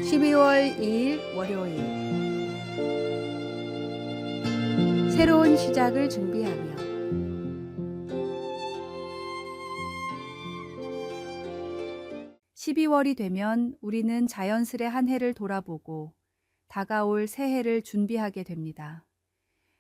12월 2일 월요일, 새로운 시작을 준비하며. (12월이) 되면 우리는 자연스레 한 해를 돌아보고 다가올 새해를 준비하게 됩니다.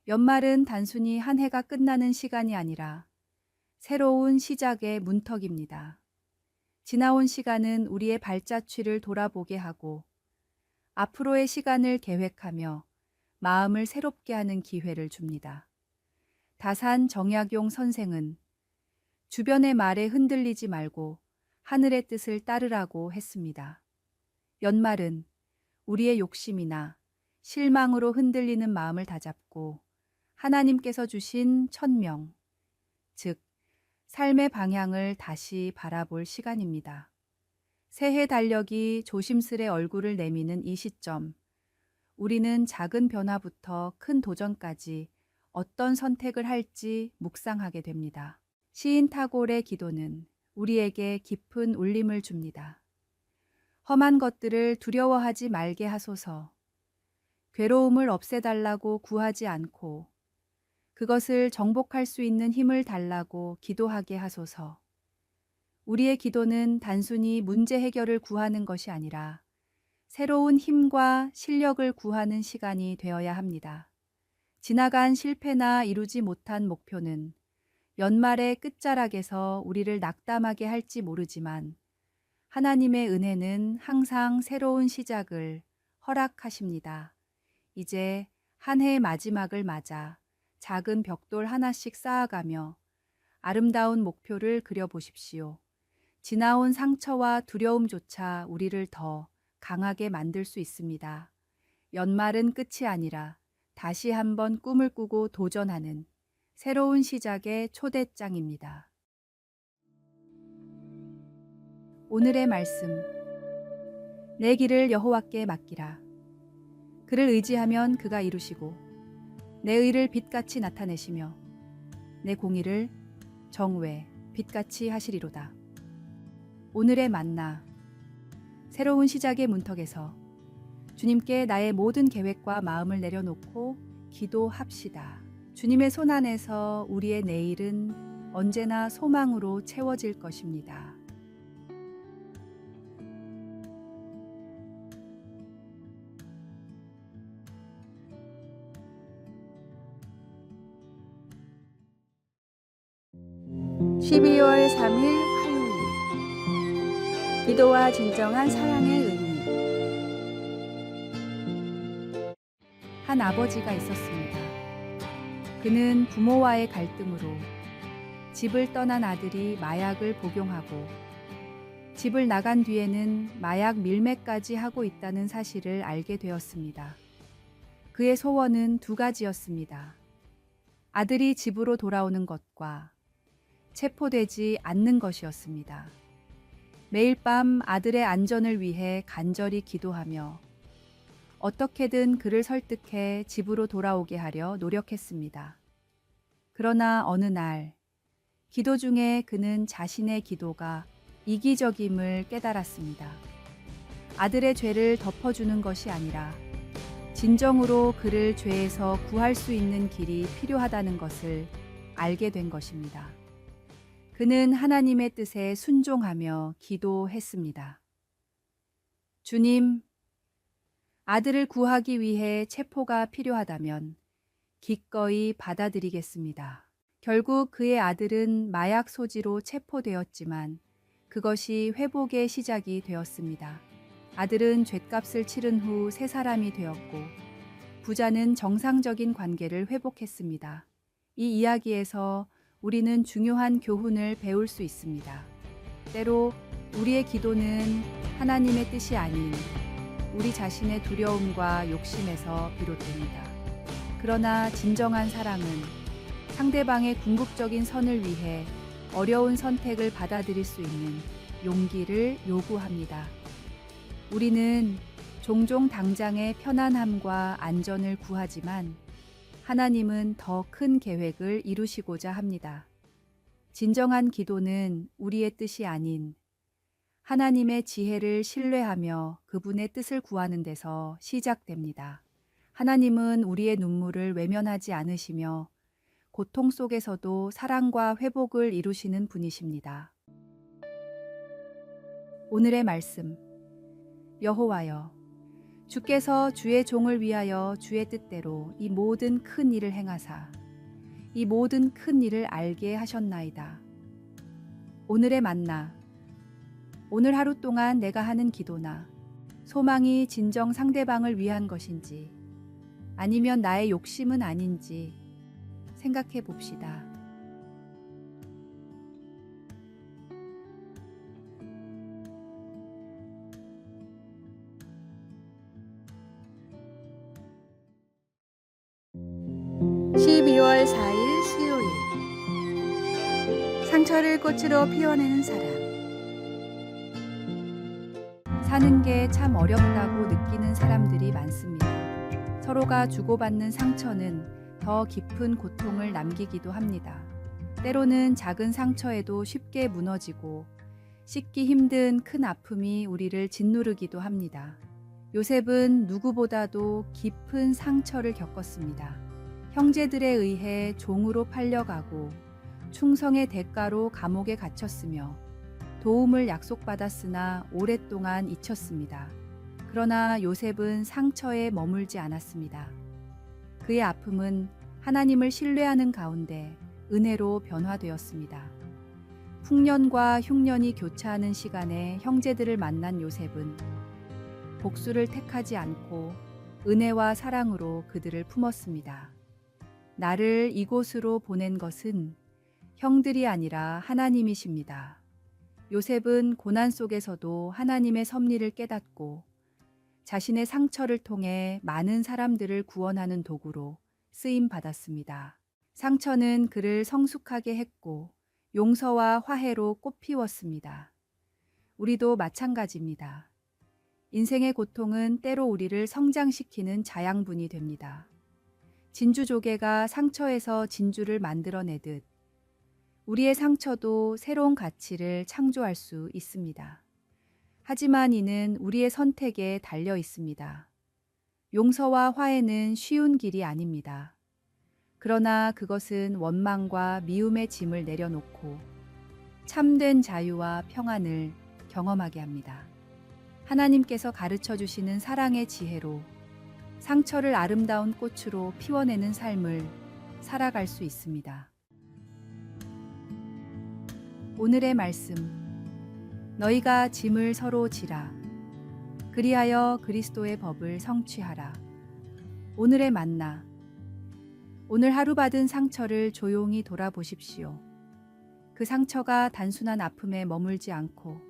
연말은 단순히 한 해가 끝나는 시간이 아니라 새로운 시작의 문턱입니다. 지나온 시간은 우리의 발자취를 돌아보게 하고 앞으로의 시간을 계획하며 마음을 새롭게 하는 기회를 줍니다. 다산 정약용 선생은 주변의 말에 흔들리지 말고 하늘의 뜻을 따르라고 했습니다. 연말은 우리의 욕심이나 실망으로 흔들리는 마음을 다잡고 하나님께서 주신 천명, 즉 삶의 방향을 다시 바라볼 시간입니다. 새해 달력이 조심스레 얼굴을 내미는 이 시점, 우리는 작은 변화부터 큰 도전까지 어떤 선택을 할지 묵상하게 됩니다. 시인 타골의 기도는 우리에게 깊은 울림을 줍니다. 험한 것들을 두려워하지 말게 하소서. 괴로움을 없애달라고 구하지 않고 그것을 정복할 수 있는 힘을 달라고 기도하게 하소서. 우리의 기도는 단순히 문제 해결을 구하는 것이 아니라 새로운 힘과 실력을 구하는 시간이 되어야 합니다. 지나간 실패나 이루지 못한 목표는 연말의 끝자락에서 우리를 낙담하게 할지 모르지만 하나님의 은혜는 항상 새로운 시작을 허락하십니다. 이제 한 해의 마지막을 맞아 작은 벽돌 하나씩 쌓아가며 아름다운 목표를 그려보십시오. 지나온 상처와 두려움조차 우리를 더 강하게 만들 수 있습니다. 연말은 끝이 아니라 다시 한번 꿈을 꾸고 도전하는 새로운 시작의 초대장입니다. 오늘의 말씀. 내 길을 여호와께 맡기라. 그를 의지하면 그가 이루시고 내 의를 빛같이 나타내시며 내 공의를 정오에 빛같이 하시리로다. 오늘의 만나. 새로운 시작의 문턱에서 주님께 나의 모든 계획과 마음을 내려놓고 기도합시다. 주님의 손 안에서 우리의 내일은 언제나 소망으로 채워질 것입니다. (12월 3일) 화요일, 기도와 진정한 사랑의 의미. 한 아버지가 있었습니다. 그는 부모와의 갈등으로 집을 떠난 아들이 마약을 복용하고 집을 나간 뒤에는 마약 밀매까지 하고 있다는 사실을 알게 되었습니다. 그의 소원은 두 가지였습니다. 아들이 집으로 돌아오는 것과 체포되지 않는 것이었습니다. 매일 밤 아들의 안전을 위해 간절히 기도하며 어떻게든 그를 설득해 집으로 돌아오게 하려 노력했습니다. 그러나 어느 날 기도 중에 그는 자신의 기도가 이기적임을 깨달았습니다. 아들의 죄를 덮어주는 것이 아니라 진정으로 그를 죄에서 구할 수 있는 길이 필요하다는 것을 알게 된 것입니다. 그는 하나님의 뜻에 순종하며 기도했습니다. 주님, 아들을 구하기 위해 체포가 필요하다면 기꺼이 받아들이겠습니다. 결국 그의 아들은 마약 소지로 체포되었지만 그것이 회복의 시작이 되었습니다. 아들은 죗값을 치른 후 새 사람이 되었고 부자는 정상적인 관계를 회복했습니다. 이 이야기에서 우리는 중요한 교훈을 배울 수 있습니다. 때로 우리의 기도는 하나님의 뜻이 아닌 우리 자신의 두려움과 욕심에서 비롯됩니다. 그러나 진정한 사랑은 상대방의 궁극적인 선을 위해 어려운 선택을 받아들일 수 있는 용기를 요구합니다. 우리는 종종 당장의 편안함과 안전을 구하지만 하나님은 더 큰 계획을 이루시고자 합니다. 진정한 기도는 우리의 뜻이 아닌 하나님의 지혜를 신뢰하며 그분의 뜻을 구하는 데서 시작됩니다. 하나님은 우리의 눈물을 외면하지 않으시며 고통 속에서도 사랑과 회복을 이루시는 분이십니다. 오늘의 말씀. 여호와여, 주께서 주의 종을 위하여 주의 뜻대로 이 모든 큰 일을 행하사 이 모든 큰 일을 알게 하셨나이다. 오늘의 만나. 오늘 하루 동안 내가 하는 기도나 소망이 진정 상대방을 위한 것인지 아니면 나의 욕심은 아닌지 생각해 봅시다. (12월 4일) 수요일. 상처를 꽃으로 피워내는 사람. 사는 게 참 어렵다고 느끼는 사람들이 많습니다. 서로가 주고받는 상처는 더 깊은 고통을 남기기도 합니다. 때로는 작은 상처에도 쉽게 무너지고 씻기 힘든 큰 아픔이 우리를 짓누르기도 합니다. 요셉은 누구보다도 깊은 상처를 겪었습니다. 형제들에 의해 종으로 팔려가고 충성의 대가로 감옥에 갇혔으며 도움을 약속받았으나 오랫동안 잊혔습니다. 그러나 요셉은 상처에 머물지 않았습니다. 그의 아픔은 하나님을 신뢰하는 가운데 은혜로 변화되었습니다. 풍년과 흉년이 교차하는 시간에 형제들을 만난 요셉은 복수를 택하지 않고 은혜와 사랑으로 그들을 품었습니다. 나를 이곳으로 보낸 것은 형들이 아니라 하나님이십니다. 요셉은 고난 속에서도 하나님의 섭리를 깨닫고 자신의 상처를 통해 많은 사람들을 구원하는 도구로 쓰임 받았습니다. 상처는 그를 성숙하게 했고 용서와 화해로 꽃피웠습니다. 우리도 마찬가지입니다. 인생의 고통은 때로 우리를 성장시키는 자양분이 됩니다. 진주조개가 상처에서 진주를 만들어내듯 우리의 상처도 새로운 가치를 창조할 수 있습니다. 하지만 이는 우리의 선택에 달려 있습니다. 용서와 화해는 쉬운 길이 아닙니다. 그러나 그것은 원망과 미움의 짐을 내려놓고 참된 자유와 평안을 경험하게 합니다. 하나님께서 가르쳐 주시는 사랑의 지혜로 상처를 아름다운 꽃으로 피워내는 삶을 살아갈 수 있습니다. 오늘의 말씀. 너희가 짐을 서로 지라. 그리하여 그리스도의 법을 성취하라. 오늘의 만나. 오늘 하루 받은 상처를 조용히 돌아보십시오. 그 상처가 단순한 아픔에 머물지 않고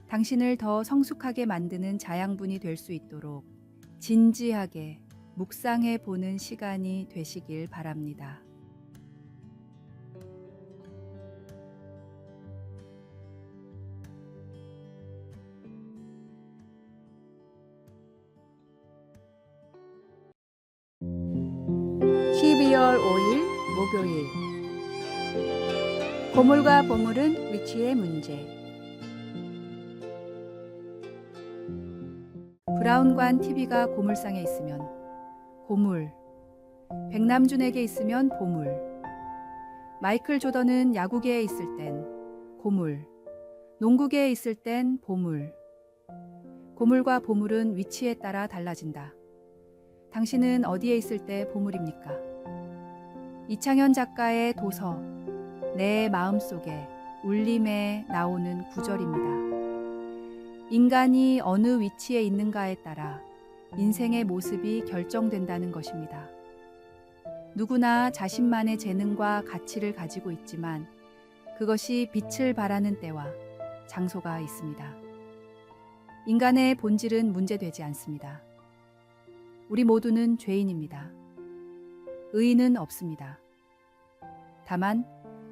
당신을 더 성숙하게 만드는 자양분이 될 수 있도록 진지하게 묵상해 보는 시간이 되시길 바랍니다. (12월 5일) 목요일. 고물과 보물은 위치의 문제. 브라운관 TV가 고물상에 있으면 고물, 백남준에게 있으면 보물, 마이클 조던은 야구계에 있을 땐 고물, 농구계에 있을 땐 보물. 고물과 보물은 위치에 따라 달라진다. 당신은 어디에 있을 때 보물입니까? 이창현 작가의 도서 내 마음속에 울림에 나오는 구절입니다. 인간이 어느 위치에 있는가에 따라 인생의 모습이 결정된다는 것입니다. 누구나 자신만의 재능과 가치를 가지고 있지만 그것이 빛을 발하는 때와 장소가 있습니다. 인간의 본질은 문제되지 않습니다. 우리 모두는 죄인입니다. 의인은 없습니다. 다만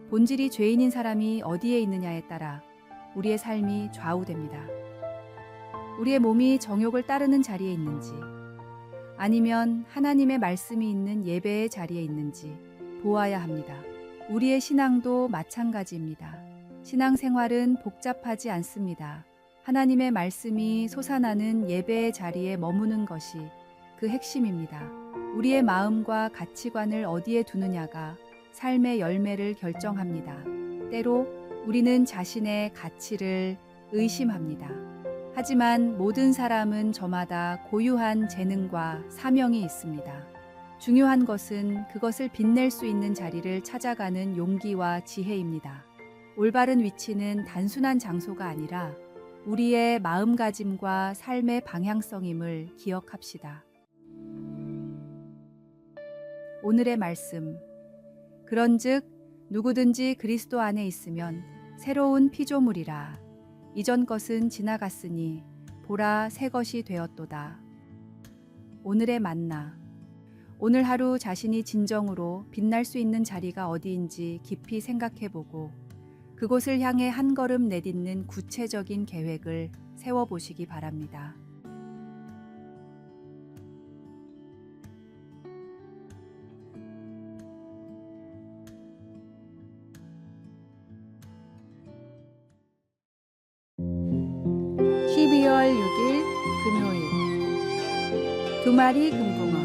본질이 죄인인 사람이 어디에 있느냐에 따라 우리의 삶이 좌우됩니다. 우리의 몸이 정욕을 따르는 자리에 있는지, 아니면 하나님의 말씀이 있는 예배의 자리에 있는지 보아야 합니다. 우리의 신앙도 마찬가지입니다. 신앙생활은 복잡하지 않습니다. 하나님의 말씀이 솟아나는 예배의 자리에 머무는 것이 그 핵심입니다. 우리의 마음과 가치관을 어디에 두느냐가 삶의 열매를 결정합니다. 때로 우리는 자신의 가치를 의심합니다. 하지만 모든 사람은 저마다 고유한 재능과 사명이 있습니다. 중요한 것은 그것을 빛낼 수 있는 자리를 찾아가는 용기와 지혜입니다. 올바른 위치는 단순한 장소가 아니라 우리의 마음가짐과 삶의 방향성임을 기억합시다. 오늘의 말씀. 그런즉 누구든지 그리스도 안에 있으면 새로운 피조물이라. 이전 것은 지나갔으니 보라 새 것이 되었도다. 오늘의 만나. 오늘 하루 자신이 진정으로 빛날 수 있는 자리가 어디인지 깊이 생각해보고 그곳을 향해 한 걸음 내딛는 구체적인 계획을 세워보시기 바랍니다. (12월 6일) 금요일. 2마리 금붕어.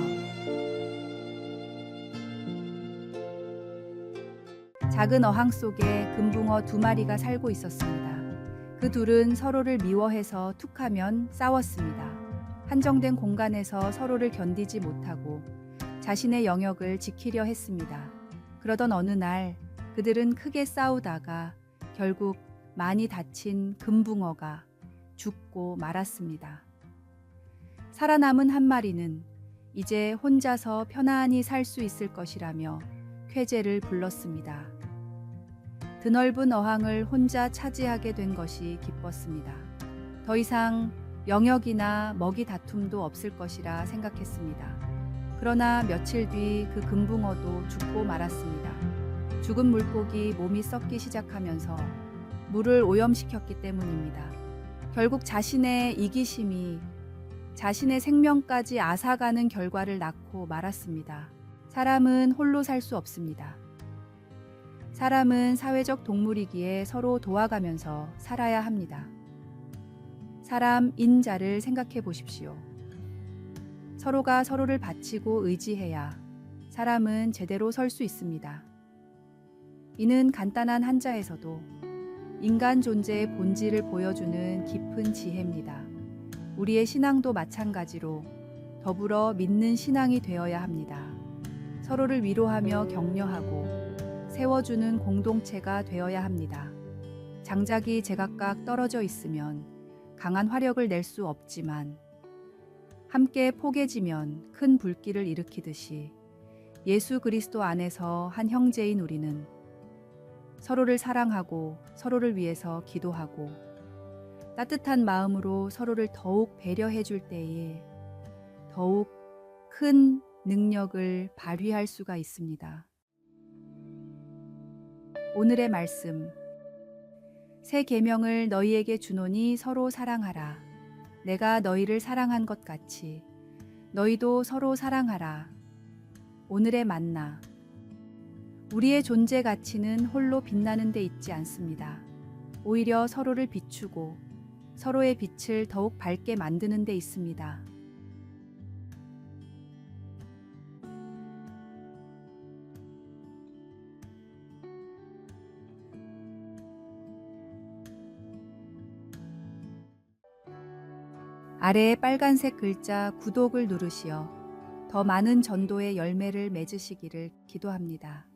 작은 어항 속에 금붕어 2마리가 살고 있었습니다. 그 둘은 서로를 미워해서 툭하면 싸웠습니다. 한정된 공간에서 서로를 견디지 못하고 자신의 영역을 지키려 했습니다. 그러던 어느 날 그들은 크게 싸우다가 결국 많이 다친 금붕어가 죽고 말았습니다. 살아남은 한 마리는 이제 혼자서 편안히 살 수 있을 것이라며 쾌재를 불렀습니다. 드넓은 어항을 혼자 차지하게 된 것이 기뻤습니다. 더 이상 영역이나 먹이 다툼도 없을 것이라 생각했습니다. 그러나 며칠 뒤 그 금붕어도 죽고 말았습니다. 죽은 물고기 몸이 썩기 시작하면서 물을 오염시켰기 때문입니다. 결국 자신의 이기심이 자신의 생명까지 앗아가는 결과를 낳고 말았습니다. 사람은 홀로 살 수 없습니다. 사람은 사회적 동물이기에 서로 도와가면서 살아야 합니다. 사람인 자를 생각해 보십시오. 서로가 서로를 바치고 의지해야 사람은 제대로 설 수 있습니다. 이는 간단한 한자에서도 인간 존재의 본질을 보여주는 깊은 지혜입니다. 우리의 신앙도 마찬가지로 더불어 믿는 신앙이 되어야 합니다. 서로를 위로하며 격려하고 세워주는 공동체가 되어야 합니다. 장작이 제각각 떨어져 있으면 강한 화력을 낼 수 없지만 함께 포개지면 큰 불길을 일으키듯이 예수 그리스도 안에서 한 형제인 우리는 서로를 사랑하고 서로를 위해서 기도하고 따뜻한 마음으로 서로를 더욱 배려해 줄 때에 더욱 큰 능력을 발휘할 수가 있습니다. 오늘의 말씀. 새 계명을 너희에게 주노니 서로 사랑하라. 내가 너희를 사랑한 것 같이 너희도 서로 사랑하라. 오늘의 만나. 우리의 존재 가치는 홀로 빛나는 데 있지 않습니다. 오히려 서로를 비추고 서로의 빛을 더욱 밝게 만드는 데 있습니다. 아래의 빨간색 글자 구독을 누르시어 더 많은 전도의 열매를 맺으시기를 기도합니다.